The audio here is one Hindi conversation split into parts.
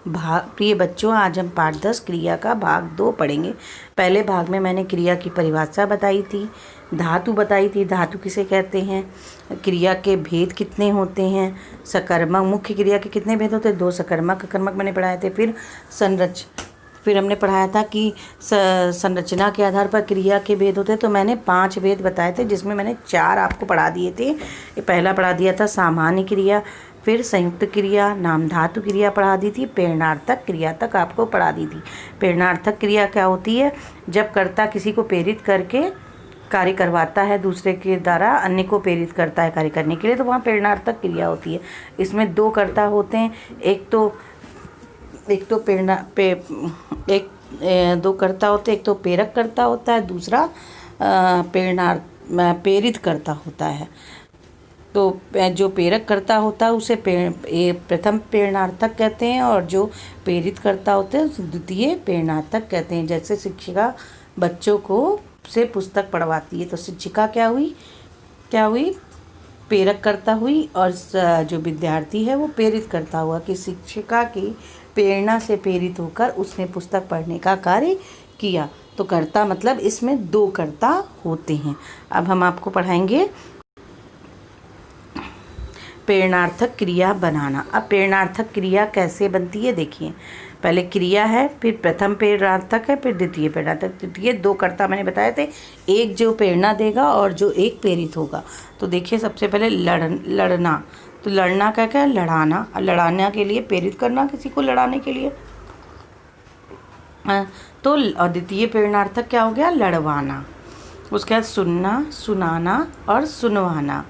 प्रिय बच्चों, आज हम पाठ 10 क्रिया का भाग 2 पढ़ेंगे। पहले भाग में मैंने क्रिया की परिभाषा बताई थी, धातु बताई थी, धातु किसे कहते हैं, क्रिया के भेद कितने होते हैं, सकर्मक, मुख्य क्रिया के कितने भेद होते हैं, 2 सकर्मक अकर्मक मैंने पढ़ाए थे। फिर हमने पढ़ाया था कि संरचना के आधार पर क्रिया के भेद होते हैं, तो मैंने 5 भेद बताए थे, जिसमें मैंने 4 आपको पढ़ा दिए थे। पहला पढ़ा दिया था सामान्य क्रिया, फिर संयुक्त क्रिया, नामधातु क्रिया पढ़ा दी थी, प्रेरणार्थक क्रिया तक आपको पढ़ा दी थी। प्रेरणार्थक क्रिया क्या होती है? जब कर्ता किसी को प्रेरित करके कार्य करवाता है, दूसरे के द्वारा अन्य को प्रेरित करता है कार्य करने के लिए, तो वहाँ प्रेरणार्थक क्रिया होती है। इसमें 2 कर्ता होते हैं, एक तो दो कर्ता होते हैं, एक तो प्रेरक कर्ता होता है, दूसरा प्रेरित कर्ता होता है। तो जो प्रेरक कर्ता होता है उसे प्रथम प्रेरणार्थक कहते हैं, और जो प्रेरित कर्ता होते हैं उसे द्वितीय प्रेरणार्थक कहते हैं। जैसे शिक्षिका बच्चों को से पुस्तक पढ़वाती है, तो शिक्षिका क्या हुई प्रेरक कर्ता हुई, और जो विद्यार्थी है वो प्रेरित करता हुआ कि शिक्षिका की प्रेरणा से प्रेरित होकर उसने पुस्तक पढ़ने का कार्य किया। तो कर्ता मतलब इसमें 2 कर्ता होते हैं। अब हम आपको पढ़ाएंगे प्रेरणार्थक क्रिया बनाना। अब प्रेरणार्थक क्रिया कैसे बनती है देखिए। पहले क्रिया है, फिर प्रथम प्रेरणार्थक है, फिर द्वितीय प्रेरणार्थक। द्वितीय 2 कर्ता मैंने बताए थे, एक जो प्रेरणा देगा और जो एक प्रेरित होगा। तो देखिए सबसे पहले लड़ना। तो लड़ना क्या है? लड़ाना। लड़ाने के लिए प्रेरित करना किसी को लड़ाने के लिए। तो और द्वितीय प्रेरणार्थक क्या हो गया? लड़वाना। उसके बाद सुनना, सुनाना और सुनवाना,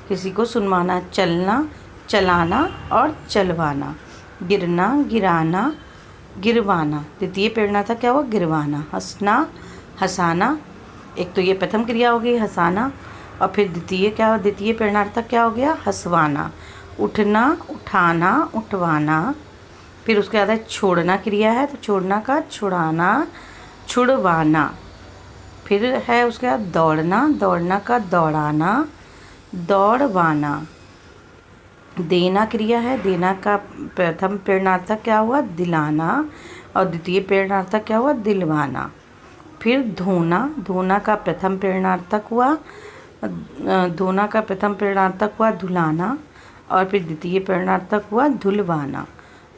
किसी को सुनवाना। चलना, चलाना और चलवाना। गिरना, गिराना, गिरवाना। द्वितीय प्रेरणार्थक क्या हुआ? गिरवाना। हंसना, हंसाना। एक तो ये प्रथम क्रिया हो गई हंसाना, और फिर द्वितीय प्रेरणार्थक क्या हो गया? हंसवाना। उठना, उठाना, उठवाना। फिर उसके बाद छोड़ना क्रिया है, तो छोड़ना का छुड़ाना, छुड़वाना। फिर है उसके बाद दौड़ना, दौड़ना का दौड़ाना, दौड़वाना। देना क्रिया है, देना का प्रथम प्रेरणार्थक क्या हुआ? दिलाना, और द्वितीय प्रेरणार्थक क्या हुआ? दिलवाना। फिर धोना, धोना का प्रथम प्रेरणार्थक हुआ धुलाना, और फिर द्वितीय प्रेरणार्थक हुआ धुलवाना।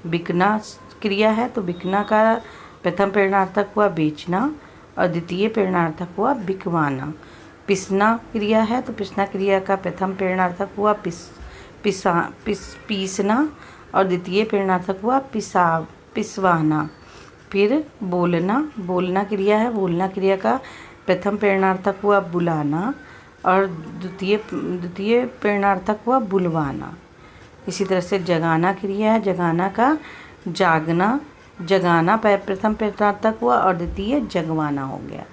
बिकना क्रिया है, तो बिकना का प्रथम प्रेरणार्थक हुआ बेचना, और द्वितीय प्रेरणार्थक हुआ बिकवाना। पिसना क्रिया है, तो पिसना क्रिया का प्रथम प्रेरणार्थक हुआ पीसना, और द्वितीय प्रेरणार्थक हुआ पिसवाना। फिर बोलना, बोलना क्रिया है, बोलना क्रिया का प्रथम प्रेरणार्थक हुआ बुलाना, और द्वितीय प्रेरणार्थक हुआ बुलवाना। इसी तरह से जगाना क्रिया है, जगाना का जागना, जगाना प्रथम प्रेरणार्थक हुआ, और द्वितीय जगवाना हो गया।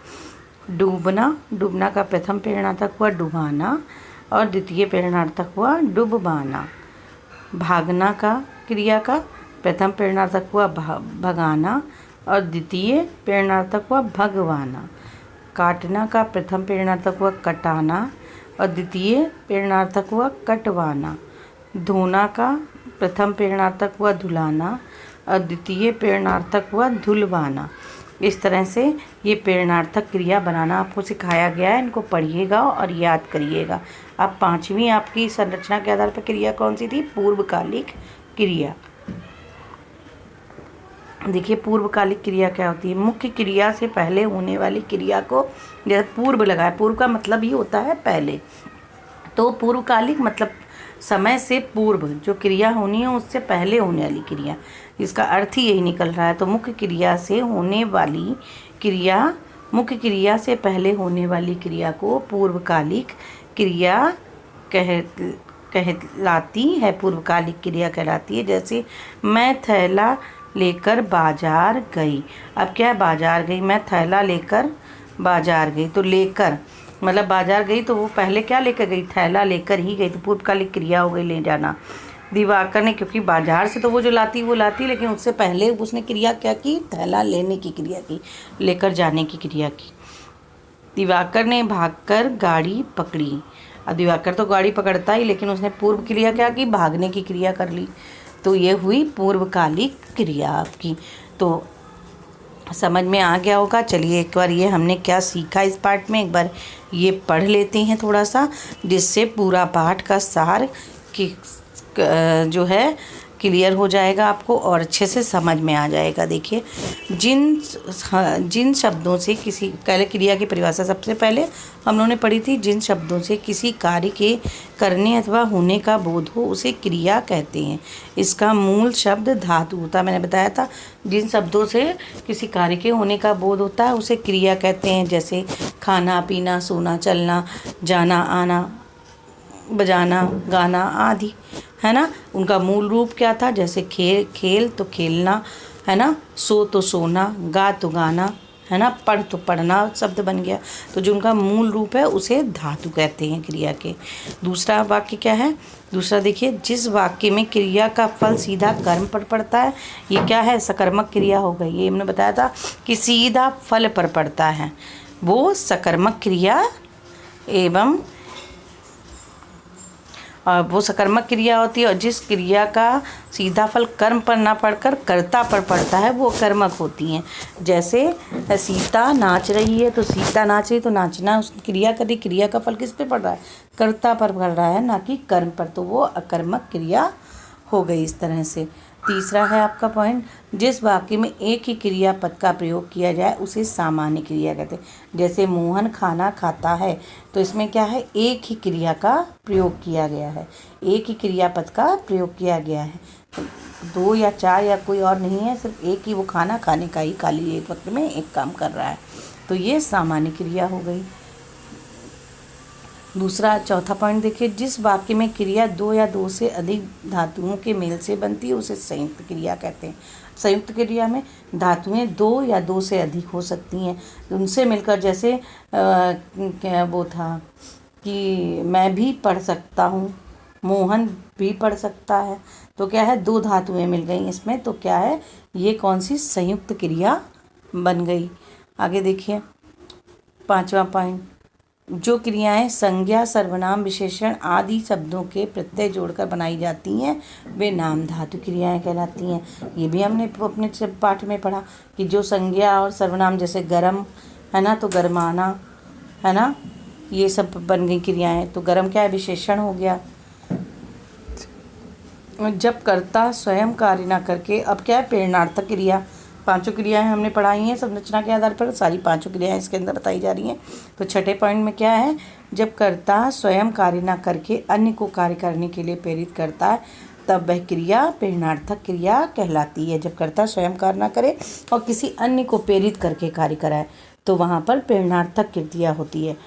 डूबना, डूबना का प्रथम प्रेरणार्थक हुआ डुबाना, और द्वितीय प्रेरणार्थक हुआ डुबवाना। भागना का क्रिया का प्रथम प्रेरणार्थक हुआ भगाना, और द्वितीय प्रेरणार्थक हुआ भगवाना। काटना का प्रथम प्रेरणार्थक हुआ कटाना, और द्वितीय प्रेरणार्थक हुआ कटवाना। धोना का प्रथम प्रेरणार्थक हुआ धुलाना, और द्वितीय प्रेरणार्थक हुआ धुलवाना। इस तरह से ये प्रेरणार्थक क्रिया बनाना आपको सिखाया गया है। इनको पढ़िएगा और याद करिएगा। अब 5वीं आपकी संरचना के आधार पर क्रिया कौन सी थी? पूर्वकालिक क्रिया। देखिए पूर्वकालिक क्रिया क्या होती है? मुख्य क्रिया से पहले होने वाली क्रिया को जैसे पूर्व लगाए, पूर्व का मतलब ही होता है पहले। तो पूर्वकालिक मतलब समय से पूर्व जो क्रिया होनी है उससे पहले होने वाली क्रिया, इसका अर्थ ही यही निकल रहा है। तो मुख्य क्रिया से पहले होने वाली क्रिया को पूर्वकालिक क्रिया कहलाती है। पूर्वकालिक क्रिया कहलाती है। जैसे मैं थैला लेकर बाजार गई। अब क्या है? बाजार गई, मैं थैला लेकर बाजार गई। तो लेकर मतलब बाजार गई, तो वो पहले क्या लेकर गई? थैला लेकर ही गई, तो पूर्वकालिक क्रिया हो गई ले जाना। दिवाकर ने, क्योंकि बाजार से तो वो जो लाती वो लाती, लेकिन उससे पहले उसने क्रिया क्या की? थैला लेने की क्रिया की, लेकर जाने की क्रिया की। दिवाकर ने भागकर गाड़ी पकड़ी। अब दिवाकर तो गाड़ी पकड़ता ही, लेकिन उसने पूर्व क्रिया क्या की? भागने की क्रिया कर ली। तो ये हुई पूर्वकालिक क्रिया आपकी। तो समझ में आ गया होगा। चलिए एक बार ये हमने क्या सीखा इस पाठ में एक बार ये पढ़ लेते हैं थोड़ा सा, जिससे पूरा पाठ का सार कि जो है क्लियर हो जाएगा आपको और अच्छे से समझ में आ जाएगा। देखिए, जिन शब्दों से किसी पहले क्रिया की परिभाषा सबसे पहले हम लोगों ने पढ़ी थी। जिन शब्दों से किसी कार्य के करने अथवा होने का बोध हो उसे क्रिया कहते हैं। इसका मूल शब्द धातु होता है, मैंने बताया था। जिन शब्दों से किसी कार्य के होने का बोध होता है उसे क्रिया कहते हैं, जैसे खाना पीना, सोना, चलना, जाना आना, बजाना, गाना आदि, है ना। उनका मूल रूप क्या था, जैसे खेल तो खेलना, है ना, सो तो सोना, गा तो गाना, है ना, पढ़ तो पढ़ना शब्द बन गया। तो जो उनका मूल रूप है उसे धातु कहते हैं क्रिया के। दूसरा वाक्य क्या है, दूसरा देखिए, जिस वाक्य में क्रिया का फल सीधा कर्म पर पड़ता है, ये क्या है, सकर्मक क्रिया हो गई। ये हमने बताया था कि सीधा फल पर पड़ता है, वो सकर्मक क्रिया एवं वो सकर्मक क्रिया होती है। और जिस क्रिया का सीधा फल कर्म पर ना पड़कर कर्ता पर पड़ता है वो कर्मक होती हैं। जैसे सीता नाच रही है, तो सीता नाच रही तो नाचना उस क्रिया कर रही, क्रिया का फल किस पे पड़ रहा है, कर्ता पर पड़ रहा है, ना कि कर्म पर, तो वो अकर्मक क्रिया हो गई इस तरह से। तीसरा है आपका पॉइंट, जिस वाक्य में एक ही क्रियापद का प्रयोग किया जाए उसे सामान्य क्रिया कहते हैं। जैसे मोहन खाना खाता है, तो इसमें क्या है, एक ही क्रिया का प्रयोग किया गया है, एक ही क्रियापद का प्रयोग किया गया है, दो या चार या कोई और नहीं है, सिर्फ एक ही वो खाना खाने का ही खाली एक वक्त में एक काम कर रहा है, तो ये सामान्य क्रिया हो गई। दूसरा चौथा पॉइंट देखिए, जिस वाक्य में क्रिया दो या दो से अधिक धातुओं के मेल से बनती है उसे संयुक्त क्रिया कहते हैं। संयुक्त क्रिया में धातुएं दो या दो से अधिक हो सकती हैं, उनसे मिलकर, जैसे क्या वो था कि मैं भी पढ़ सकता हूँ, मोहन भी पढ़ सकता है, तो क्या है, दो धातुएं मिल गई इसमें, तो क्या है, ये कौन सी संयुक्त क्रिया बन गई। आगे देखिए पांचवा पॉइंट, जो क्रियाएं संज्ञा, सर्वनाम, विशेषण आदि शब्दों के प्रत्यय जोड़कर बनाई जाती हैं वे नाम धातु क्रियाएं कहलाती हैं। ये भी हमने अपने पाठ में पढ़ा कि जो संज्ञा और सर्वनाम, जैसे गरम है ना, तो गरमाना, है ना, ये सब बन गई क्रियाएं। तो गरम क्या है, विशेषण हो गया। जब कर्ता स्वयं कार्य ना करके, अब क्या है, प्रेरणार्थक क्रिया। पांचों क्रियाएं हमने पढ़ाई हैं संरचना के आधार पर, सारी पांचों क्रियाएं इसके अंदर बताई जा रही हैं। तो छठे पॉइंट में क्या है, जब कर्ता स्वयं कार्य ना करके अन्य को कार्य करने के लिए प्रेरित करता है तब वह क्रिया प्रेरणार्थक क्रिया कहलाती है। जब कर्ता स्वयं कार्य ना करे और किसी अन्य को प्रेरित करके कार्य कराए तो वहाँ पर प्रेरणार्थक क्रिया होती है।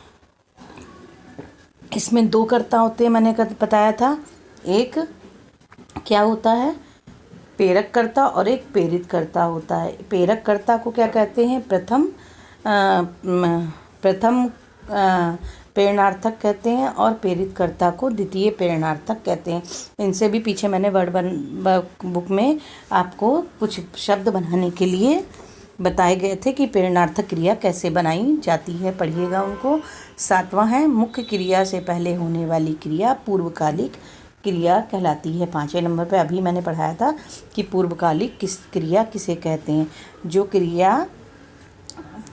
इसमें दो कर्ता होते हैं, मैंने बताया था, एक क्या होता है, प्रेरक कर्ता, और एक प्रेरित कर्ता होता है। प्रेरक कर्ता को क्या कहते हैं, प्रथम प्रेरणार्थक कहते हैं, और प्रेरित कर्ता को द्वितीय प्रेरणार्थक कहते हैं। इनसे भी पीछे मैंने बुक में आपको कुछ शब्द बनाने के लिए बताए गए थे कि प्रेरणार्थक क्रिया कैसे बनाई जाती है, पढ़िएगा उनको। सातवां है, मुख्य क्रिया से पहले होने वाली क्रिया पूर्वकालिक क्रिया कहलाती है। पाँचवें नंबर पे अभी मैंने पढ़ाया था कि पूर्वकालिक क्रिया किसे कहते हैं, जो क्रिया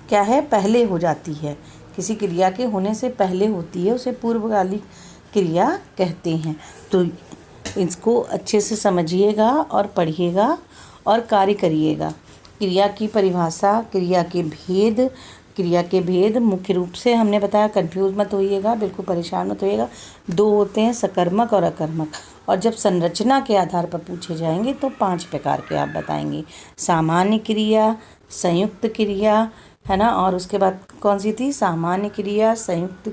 क्या है, पहले हो जाती है, किसी क्रिया के होने से पहले होती है उसे पूर्वकालिक क्रिया कहते हैं। तो इसको अच्छे से समझिएगा और पढ़िएगा और कार्य करिएगा। क्रिया की परिभाषा, क्रिया के भेद मुख्य रूप से हमने बताया, कंफ्यूज मत होइएगा, बिल्कुल परेशान मत होइएगा। दो होते हैं, सकर्मक और अकर्मक, और जब संरचना के आधार पर पूछे जाएंगे तो 5 प्रकार के आप बताएंगे, सामान्य क्रिया, संयुक्त क्रिया, है ना, और उसके बाद कौन सी थी, सामान्य क्रिया, संयुक्त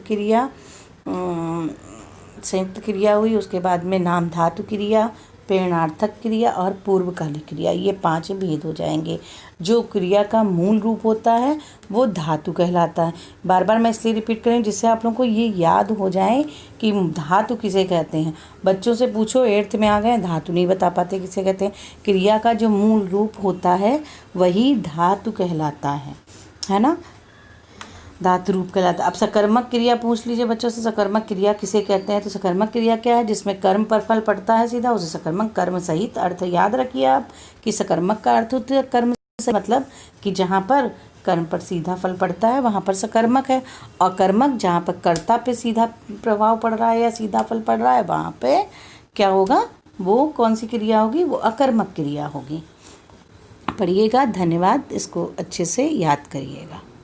क्रिया हुई, उसके बाद में नाम धातु क्रिया, प्रेरणार्थक क्रिया और पूर्वकालिक क्रिया, ये 5 भेद हो जाएंगे। जो क्रिया का मूल रूप होता है वो धातु कहलाता है। बार बार मैं इसलिए रिपीट करूँ जिससे आप लोगों को ये याद हो जाए कि धातु किसे कहते हैं। बच्चों से पूछो 8th में आ गए, धातु नहीं बता पाते किसे कहते हैं। क्रिया का जो मूल रूप होता है वही धातु कहलाता है ना। धातु रूप कहलाता है। अब सकर्मक क्रिया पूछ लीजिए बच्चों से, सकर्मक क्रिया किसे कहते हैं? तो सकर्मक क्रिया क्या है? जिसमें कर्म पर फल पड़ता है सीधा, उसे सकर्मक। कर्म सहित अर्थ याद रखिए आप कि सकर्मक का अर्थ होता है कर्म से, मतलब कि जहाँ पर कर्म पर सीधा फल पड़ता है वहाँ पर सकर्मक है। अकर्मक जहाँ पर कर्ता पे सीधा प्रभाव पड़ रहा है या सीधा फल पड़ रहा है वहाँ पे क्या होगा? वो कौन सी क्रिया होगी? वो अकर्मक क्रिया होगी। पढ़िएगा। धन्यवाद। इसको अच्छे से याद करिएगा।